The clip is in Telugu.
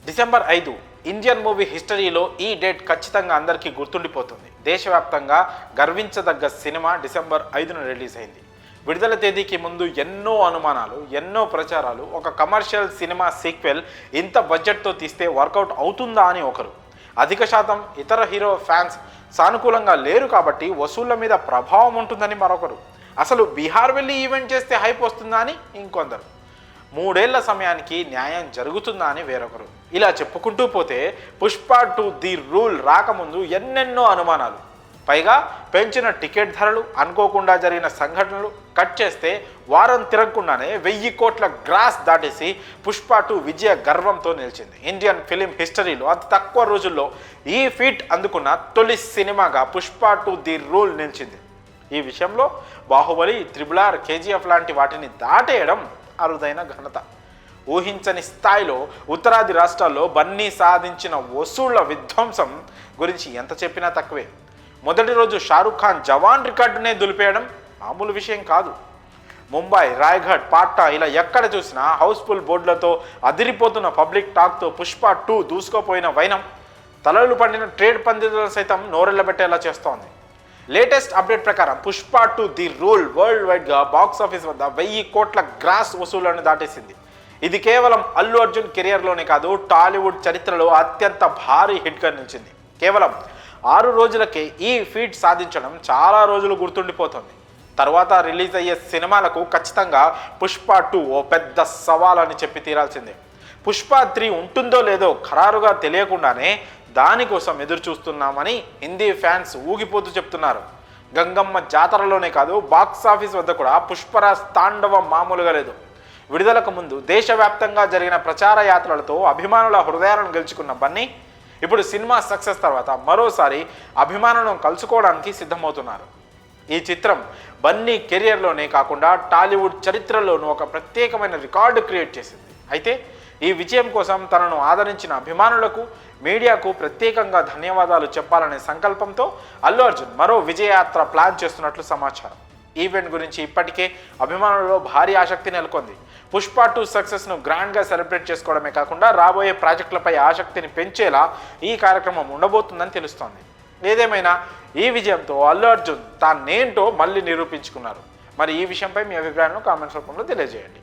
డిసెంబర్ 5 ఇండియన్ మూవీ హిస్టరీలో ఈ డేట్ ఖచ్చితంగా అందరికీ గుర్తుండిపోతుంది. దేశవ్యాప్తంగా గర్వించదగ్గ సినిమా డిసెంబర్ 5న రిలీజ్ అయింది. విడుదల తేదీకి ముందు ఎన్నో అనుమానాలు, ఎన్నో ప్రచారాలు. ఒక కమర్షియల్ సినిమా సీక్వెల్ ఇంత బడ్జెట్తో తీస్తే వర్కౌట్ అవుతుందా అని ఒకరు, అధిక శాతం ఇతర హీరో ఫ్యాన్స్ సానుకూలంగా లేరు కాబట్టి వసూళ్ల మీద ప్రభావం ఉంటుందని మరొకరు, అసలు బీహార్ వెళ్ళి ఈవెంట్ చేస్తే హైప్ వస్తుందా అని ఇంకొందరు, 3 ఏళ్ల సమయానికి న్యాయం జరుగుతుందా అని వేరొకరు. ఇలా చెప్పుకుంటూ పోతే పుష్ప 2 ది రూల్ రాకముందు ఎన్నెన్నో అనుమానాలు, పైగా పెంచిన టికెట్ ధరలు, అనుకోకుండా జరిగిన సంఘటనలు కట్ చేస్తే వారం తిరగకుండానే 1000 కోట్ల గ్రాస్ దాటేసి పుష్ప 2 విజయ గర్వంతో నిలిచింది. ఇండియన్ ఫిలిం హిస్టరీలో అతి తక్కువ రోజుల్లో ఈ ఫీట్ అందుకున్న తొలి సినిమాగా పుష్ప 2 ది రూల్ నిలిచింది. ఈ విషయంలో బాహుబలి, RRR, KGF లాంటి వాటిని దాటేయడం అరుదైన ఘనత. ఊహించని స్థాయిలో ఉత్తరాది రాష్ట్రాల్లో బన్నీ సాధించిన వసూళ్ల విధ్వంసం గురించి ఎంత చెప్పినా తక్కువే. మొదటి రోజు షారుఖ్ ఖాన్ జవాన్ రికార్డునే దులిపేయడం మామూలు విషయం కాదు. ముంబై, రాయ్గఢ్, పాట్నా ఇలా ఎక్కడ చూసినా హౌస్ఫుల్ బోర్డులతో అదిరిపోతున్న పబ్లిక్ టాక్తో పుష్ప 2 దూసుకుపోయిన వైనం తలలు పండిన ట్రేడ్ పండితులను సైతం నోరెళ్లబెట్టేలా చేస్తోంది. లేటెస్ట్ అప్డేట్ ప్రకారం పుష్ప 2 ది రూల్ వరల్డ్ వైడ్గా బాక్స్ ఆఫీస్ వద్ద 1000 కోట్ల గ్రాస్ వసూళ్లను దాటేసింది. ఇది కేవలం అల్లు అర్జున్ కెరియర్లోనే కాదు, టాలీవుడ్ చరిత్రలో అత్యంత భారీ హిట్గా నిలిచింది. కేవలం 6 రోజులకే ఈ ఫీట్ సాధించడం చాలా రోజులు గుర్తుండిపోతుంది. తర్వాత రిలీజ్ అయ్యే సినిమాలకు ఖచ్చితంగా పుష్ప 2 ఓ పెద్ద సవాల్ అని చెప్పి తీరాల్సిందే. పుష్ప 3 ఉంటుందో లేదో ఖరారుగా తెలియకుండానే దానికోసం ఎదురు చూస్తున్నామని హిందీ ఫ్యాన్స్ ఊగిపోతూ చెప్తున్నారు. గంగమ్మ జాతరలోనే కాదు, బాక్స్ ఆఫీస్ వద్ద కూడా పుష్పరాజ్ తాండవం మామూలుగా లేదు. విడుదలకు ముందు దేశవ్యాప్తంగా జరిగిన ప్రచార యాత్రలతో అభిమానుల హృదయాలను గెలుచుకున్న బన్నీ ఇప్పుడు సినిమా సక్సెస్ తర్వాత మరోసారి అభిమానులను కలుసుకోవడానికి సిద్ధమవుతున్నారు. ఈ చిత్రం బన్నీ కెరియర్లోనే కాకుండా టాలీవుడ్ చరిత్రలోనూ ఒక ప్రత్యేకమైన రికార్డు క్రియేట్ చేసింది. అయితే ఈ విజయం కోసం తనను ఆదరించిన అభిమానులకు, మీడియాకు ప్రత్యేకంగా ధన్యవాదాలు చెప్పాలనే సంకల్పంతో అల్లు అర్జున్ మరో విజయయాత్ర ప్లాన్ చేస్తున్నట్లు సమాచారం. ఈవెంట్ గురించి ఇప్పటికే అభిమానులలో భారీ ఆసక్తి నెలకొంది. పుష్ప 2 సక్సెస్ను గ్రాండ్గా సెలబ్రేట్ చేసుకోవడమే కాకుండా రాబోయే ప్రాజెక్టులపై ఆసక్తిని పెంచేలా ఈ కార్యక్రమం ఉండబోతుందని తెలుస్తోంది. ఏదేమైనా ఈ విజయంతో అల్లు అర్జున్ తానేంటో మళ్ళీ నిరూపించుకున్నారు. మరి ఈ విషయంపై మీ అభిప్రాయాలను కామెంట్స్ రూపంలో తెలియజేయండి.